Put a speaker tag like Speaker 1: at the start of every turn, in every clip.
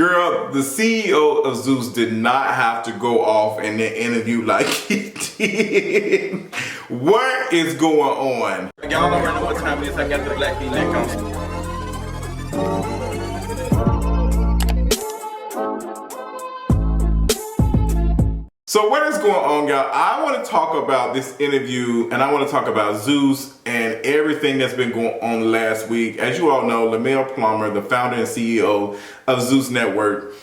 Speaker 1: Girl, the CEO of Zeus did not have to go off in that interview like he did. What is going on?
Speaker 2: Y'all already know what time it is. I got the black V-neck on.
Speaker 1: So what is going on, y'all? I want to talk about this interview, and I want to talk about Zeus and everything that's been going on last week. As you all know, Lemuel Plummer, the founder and CEO of Zeus Network,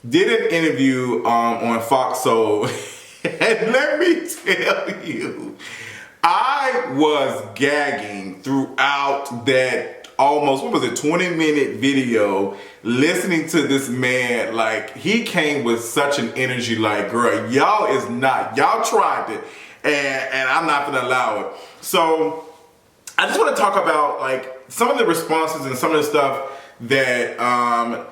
Speaker 1: did an interview on Fox Soul. And let me tell you, I was gagging throughout that almost, 20-minute video, listening to this man. Like, he came with such an energy, like, girl, y'all tried it, and I'm not gonna allow it. So I just want to talk about like some of the responses and some of the stuff that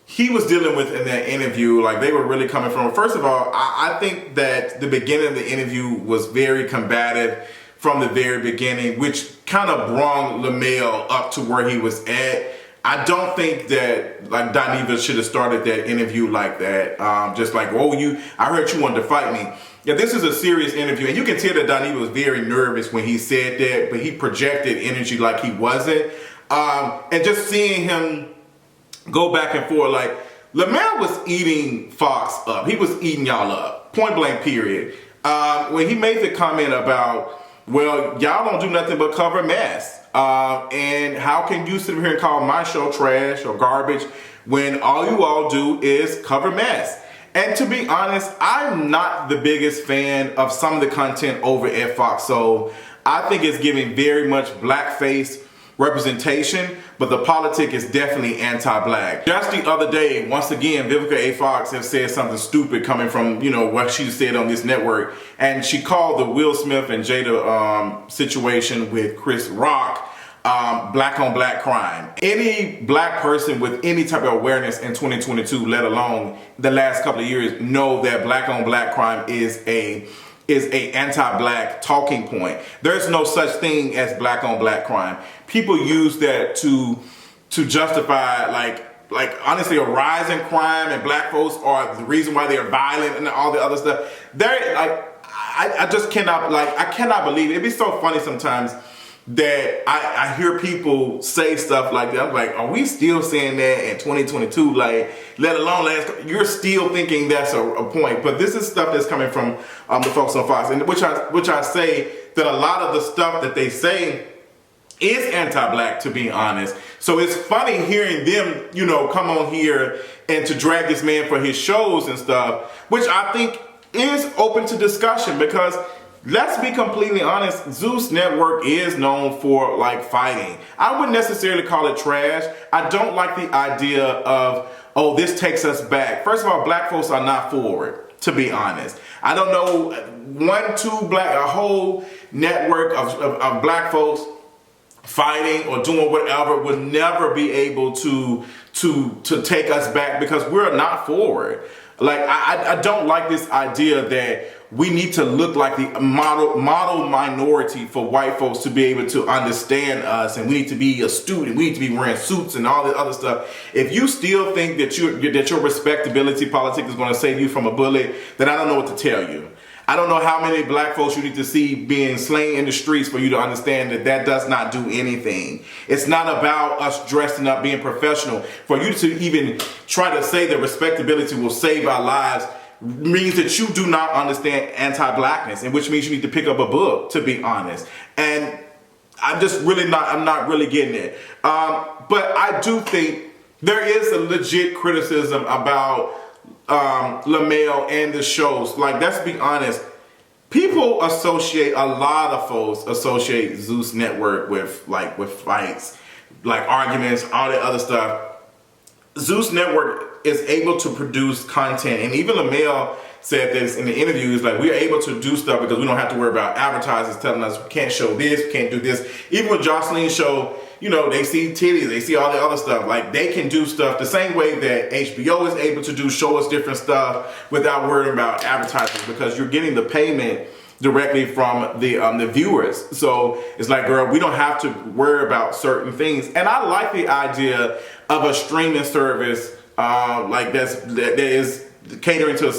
Speaker 1: he was dealing with in that interview. Like, they were really coming from. First of all, I think that the beginning of the interview was very combative from the very beginning, which kind of brought Lemuel up to where he was at. I don't think that like Dineva should have started that interview like that. Just like, oh, I heard you wanted to fight me. Yeah, this is a serious interview, and you can tell that Dineva was very nervous when he said that, but he projected energy like he wasn't. And just seeing him go back and forth, like, Lemuel was eating Fox up. He was eating y'all up, point blank period. When he made the comment about, well, y'all don't do nothing but cover mess. And how can you sit here and call my show trash or garbage when all you all do is cover mess? And to be honest, I'm not the biggest fan of some of the content over at Fox Soul. I think it's giving very much blackface representation, but the politic is definitely anti-black. Just the other day, once again, Vivica A. Fox has said something stupid coming from, what she said on this network, and she called the Will Smith and Jada situation with Chris Rock black on black crime. Any black person with any type of awareness in 2022, let alone the last couple of years, know that black on black crime is a anti-black talking point. There's no such thing as black on black crime. People use that to justify like honestly a rise in crime, and black folks are the reason why they are violent and all the other stuff. I just cannot believe it. It'd be so funny sometimes that I hear people say stuff like that. I'm like, are we still saying that in 2022? Like, let alone you're still thinking that's a point. But this is stuff that's coming from the folks on Fox, and which I say that a lot of the stuff that they say is anti-black, to be honest. So it's funny hearing them, come on here and to drag this man for his shows and stuff, which I think is open to discussion, because let's be completely honest, Zeus Network is known for like fighting. I wouldn't necessarily call it trash. I don't like the idea of, oh, this takes us back. First of all, black folks are not forward, to be honest. I don't know a whole network of black folks fighting or doing whatever would never be able to take us back, because we're not forward. Like, I don't like this idea that we need to look like the model minority for white folks to be able to understand us, and we need to be astute, and we need to be wearing suits and all the other stuff. If you still think that your respectability politic is going to save you from a bullet, then I don't know what to tell you. I don't know how many black folks you need to see being slain in the streets for you to understand that does not do anything. It's not about us dressing up, being professional. For you to even try to say that respectability will save our lives means that you do not understand anti-blackness, and which means you need to pick up a book, to be honest. And I'm not really getting it. But I do think there is a legit criticism about Lemuel and the shows. Like, let's be honest, people associate, a lot of folks associate Zeus Network with fights, like arguments, all that other stuff. Zeus Network is able to produce content, and even Lemuel said this in the interviews, like, we're able to do stuff because we don't have to worry about advertisers telling us we can't show this, we can't do this. Even with Jocelyn's show, they see titties, they see all the other stuff. Like, they can do stuff the same way that HBO is able to show us different stuff without worrying about advertisers, because you're getting the payment directly from the viewers. So it's like, girl, we don't have to worry about certain things. And I like the idea of a streaming service like that is catering to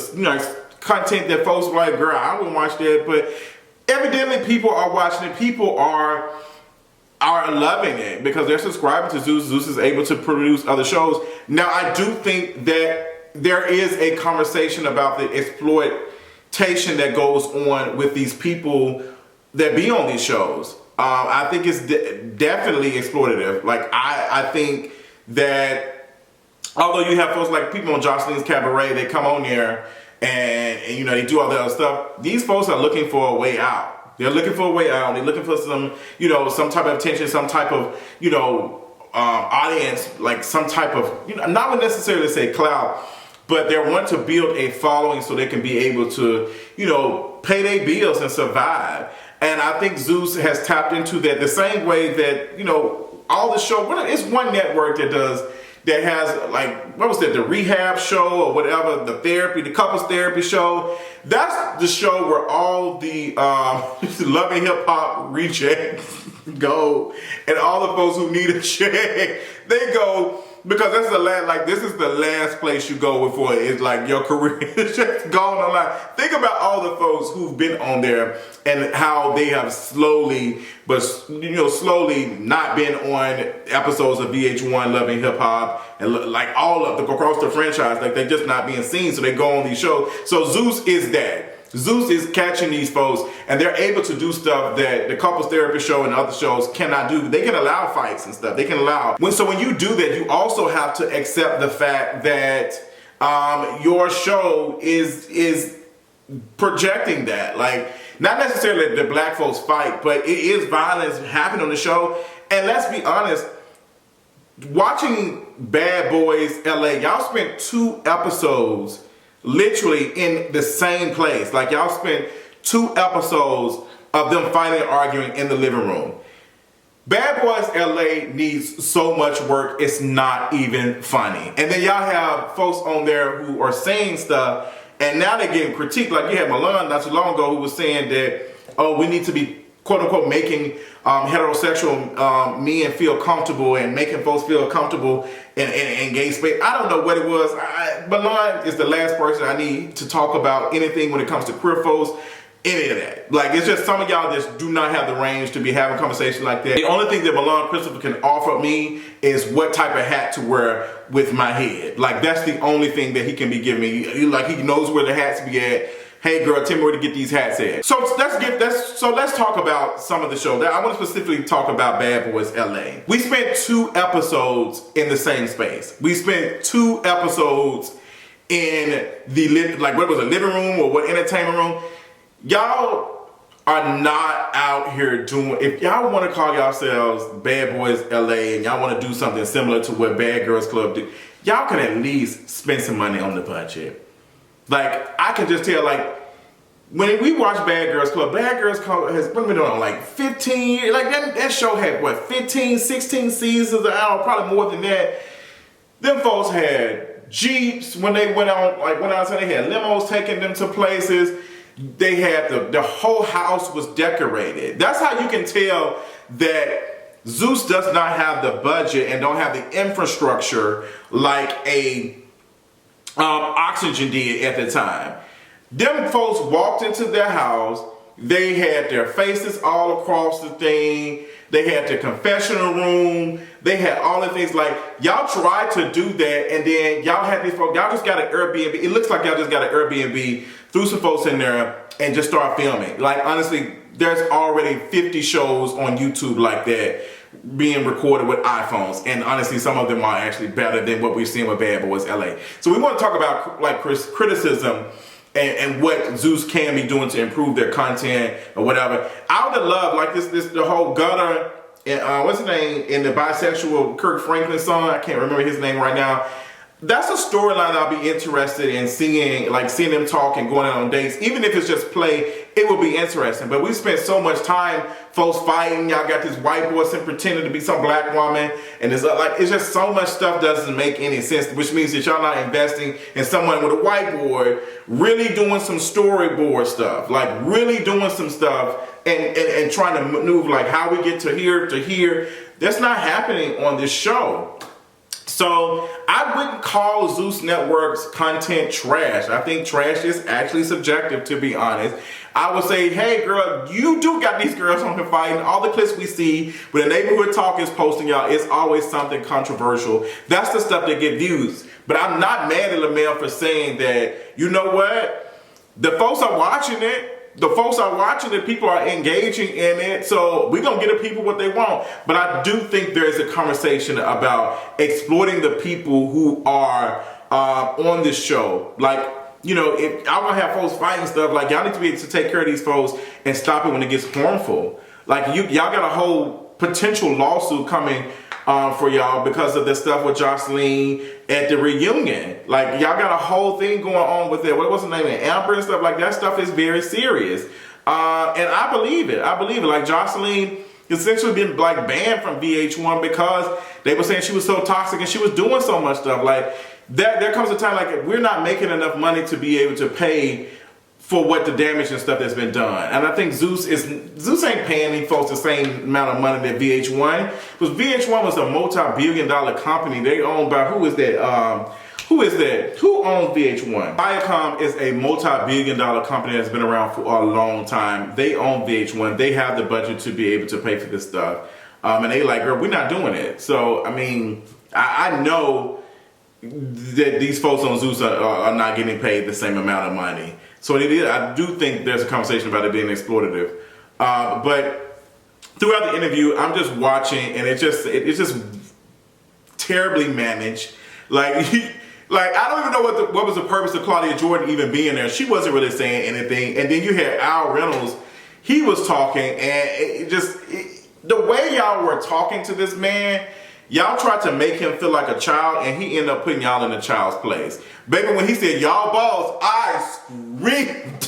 Speaker 1: content that folks are like, girl, I wouldn't watch that, but evidently people are watching it. People are loving it because they're subscribing to Zeus. Zeus is able to produce other shows. Now, I do think that there is a conversation about the exploitation that goes on with these people that be on these shows. I think it's definitely exploitative. Like, I think that although you have folks like people on Jocelyn's Cabaret, they come on there and they do all that other stuff. These folks are looking for a way out. They're looking for a way out. They're looking for some, some type of attention, some type of, audience, like some type of, not necessarily say clout, but they're wanting to build a following so they can be able to, pay their bills and survive. And I think Zeus has tapped into that the same way that, all the show, it's one network that has, like, what was that, the rehab show or whatever, the couples therapy show. That's the show where all the loving hip hop rejects go, and all the folks who need a check, they go, because this is the last place you go before it's like your career is just gone online. Think about all the folks who've been on there and how they have slowly not been on episodes of VH1 Loving Hip Hop and like all of the across the franchise, like they're just not being seen, so they go on these shows. So Zeus is that. Zeus is catching these folks, and they're able to do stuff that the couples therapy show and other shows cannot do. They can allow fights and stuff. They can allow. So when you do that, you also have to accept the fact that your show is projecting that. Like, not necessarily the black folks fight, but it is violence happening on the show. And let's be honest, watching Bad Boys LA, y'all spent 2 episodes literally in the same place. Like, y'all spent 2 episodes of them fighting and arguing in the living room. Bad Boys LA needs so much work, it's not even funny. And then y'all have folks on there who are saying stuff, and now they're getting critiqued. Like, you had Milan not too long ago who was saying that, we need to be, quote unquote, making heterosexual men feel comfortable and making folks feel comfortable in gay space. I don't know what it was. Milan is the last person I need to talk about anything when it comes to queer folks, any of that. Like, it's just some of y'all just do not have the range to be having conversations like that. The only thing that Milan Christopher can offer me is what type of hat to wear with my head. Like, that's the only thing that he can be giving me. Like, he knows where the hats be at. Hey girl, tell me where to get these hats at. So let's talk about some of the show. I want to specifically talk about Bad Boys LA. We spent 2 episodes in the same space. We spent 2 episodes in the living room or what entertainment room. Y'all are not out here doing. If y'all want to call yourselves Bad Boys LA and y'all want to do something similar to what Bad Girls Club did, y'all can at least spend some money on the budget. Like, I can just tell, like, when we watch Bad Girls Club has been on like 15 years. Like, that show had, 15, 16 seasons, probably more than that. Them folks had Jeeps when they went out, so they had limos taking them to places. They had the whole house was decorated. That's how you can tell that Zeus does not have the budget and don't have the infrastructure like a Oxygen did at the time. Them folks walked into their house. They had their faces all across the thing. They had the confessional room. They had all the things. Like, y'all tried to do that, and then y'all had these folks. Y'all just got an Airbnb. It looks like y'all just got an Airbnb, threw some folks in there, and just start filming. Like, honestly, there's already 50 shows on YouTube like that being recorded with iPhones, and honestly some of them are actually better than what we've seen with Bad Boys LA. So we want to talk about like criticism and what Zeus can be doing to improve their content or whatever. I would have loved like the whole Gutter and what's his name in the bisexual Kirk Franklin song, I can't remember his name right now. That's a storyline I'll be interested in seeing them talk and going out on dates. Even if it's just play, it will be interesting. But we spent so much time folks fighting. Y'all got this white boy pretending to be some black woman, and it's just so much stuff doesn't make any sense. Which means that y'all not investing in someone with a whiteboard, really doing some storyboard stuff, like really doing some stuff and trying to maneuver like how we get to here to here. That's not happening on this show. So I wouldn't call Zeus Network's content trash. I think trash is actually subjective, to be honest. I would say, hey girl, you do got these girls on here fighting. All the clips we see when the neighborhood talk is posting, y'all, it's always something controversial. That's the stuff that get views. But I'm not mad at Lemuel for saying that, you know what? The folks are watching it. The folks are watching it, people are engaging in it, so we're going to get the people what they want. But I do think there is a conversation about exploiting the people who are on this show. Like, you know, if I want to have folks fighting stuff, like y'all need to be able to take care of these folks and stop it when it gets harmful. Like y'all got a whole potential lawsuit coming for y'all because of this stuff with Jocelyn at the reunion. Like y'all got a whole thing going on with it. What was the name of it? Amber and stuff like that. Stuff is very serious. And I believe it. I believe it. Like Jocelyn essentially been like banned from VH1 because they were saying she was so toxic and she was doing so much stuff. Like there comes a time like we're not making enough money to be able to pay for what the damage and stuff that's been done. And I think Zeus ain't paying these folks the same amount of money that VH1. Because VH1 was a multi-billion-dollar company. They owned by, who is that? Who owns VH1? Viacom is a multi-billion-dollar company that's been around for a long time. They own VH1. They have the budget to be able to pay for this stuff. And they like, girl, we're not doing it. So, I mean, I know that these folks on Zeus are not getting paid the same amount of money. So it is, I do think there's a conversation about it being exploitative. But throughout the interview, I'm just watching, and it's just terribly managed. Like I don't even know what was the purpose of Claudia Jordan even being there. She wasn't really saying anything. And then you had Al Reynolds. He was talking, and the way y'all were talking to this man, y'all tried to make him feel like a child, and he ended up putting y'all in a child's place. Baby, when he said, y'all boss, I screamed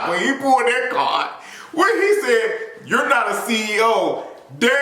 Speaker 1: when he pulled that card. When he said, you're not a CEO, baby,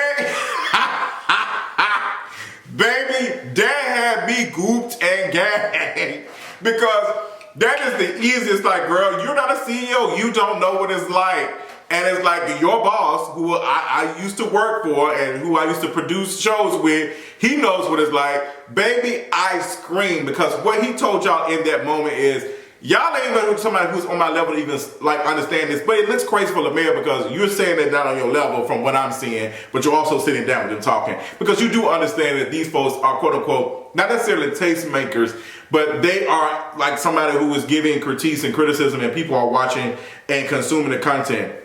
Speaker 1: that had me gooped and gagged. Because that is the easiest, like, girl, you're not a CEO, you don't know what it's like. And it's like your boss, who I used to work for and who I used to produce shows with, he knows what it's like. Baby, I scream, because what he told y'all in that moment is, y'all ain't even somebody who's on my level to even like understand this. But it looks crazy for Lemuel because you're saying that not on your level from what I'm seeing, but you're also sitting down with them talking. Because you do understand that these folks are quote unquote, not necessarily tastemakers, but they are like somebody who is giving critiques and criticism and people are watching and consuming the content.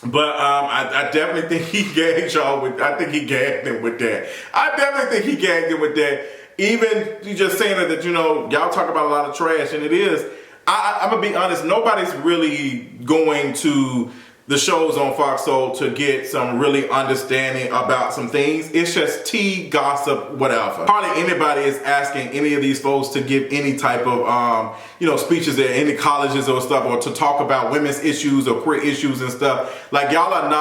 Speaker 1: But I definitely think he gagged y'all with, I think he gagged them with that. I definitely think he gagged them with that. Even you just saying that, you know, y'all talk about a lot of trash, and it is. I'm going to be honest, nobody's really going to the shows on Fox Soul to get some really understanding about some things. It's just tea, gossip, whatever. Hardly anybody is asking any of these folks to give any type of, you know, speeches at any colleges or stuff, or to talk about women's issues or queer issues and stuff. Like y'all don't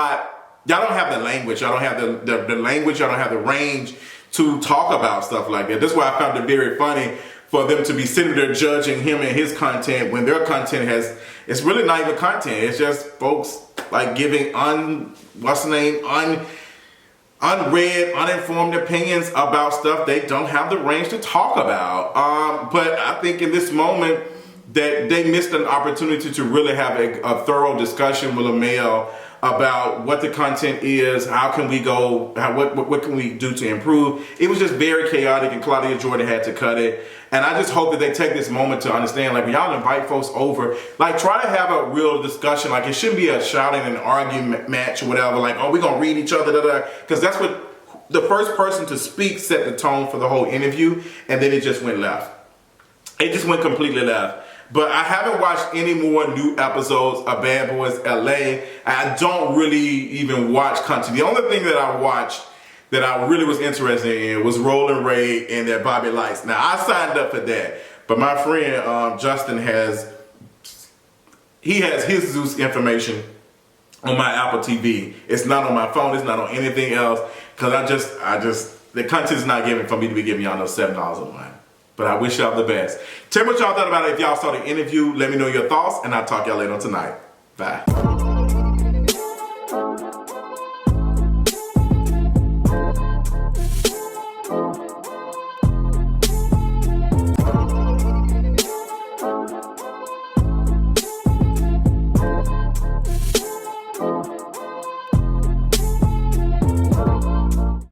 Speaker 1: have the language. Y'all don't have the language. Y'all don't have the range to talk about stuff like that. That's why I found it very funny for them to be sitting there judging him and his content when their content it's really not even content. It's just folks like giving unread, uninformed opinions about stuff they don't have the range to talk about. But I think in this moment that they missed an opportunity to really have a thorough discussion with Lemuel about what the content is, how can we go, what can we do to improve. It was just very chaotic, and Claudia Jordan had to cut it. And I just hope that they take this moment to understand, like when y'all invite folks over, like try to have a real discussion. Like it shouldn't be a shouting and argument match or whatever, like, oh, we're gonna read each other, because that's what the first person to speak set the tone for the whole interview, and then it just went left. It just went completely left. But I haven't watched any more new episodes of Bad Boys LA. I don't really even watch content. The only thing that I watched that I really was interested in was Roland Ray and that Bobby Lights. Now I signed up for that, but my friend Justin has his Zeus information on my Apple TV. It's not on my phone. It's not on anything else, because I just the content's not given for me to be giving y'all no $7 a month. But I wish y'all the best. Tell me what y'all thought about it. If y'all saw the interview, let me know your thoughts, and I'll talk y'all later on tonight. Bye.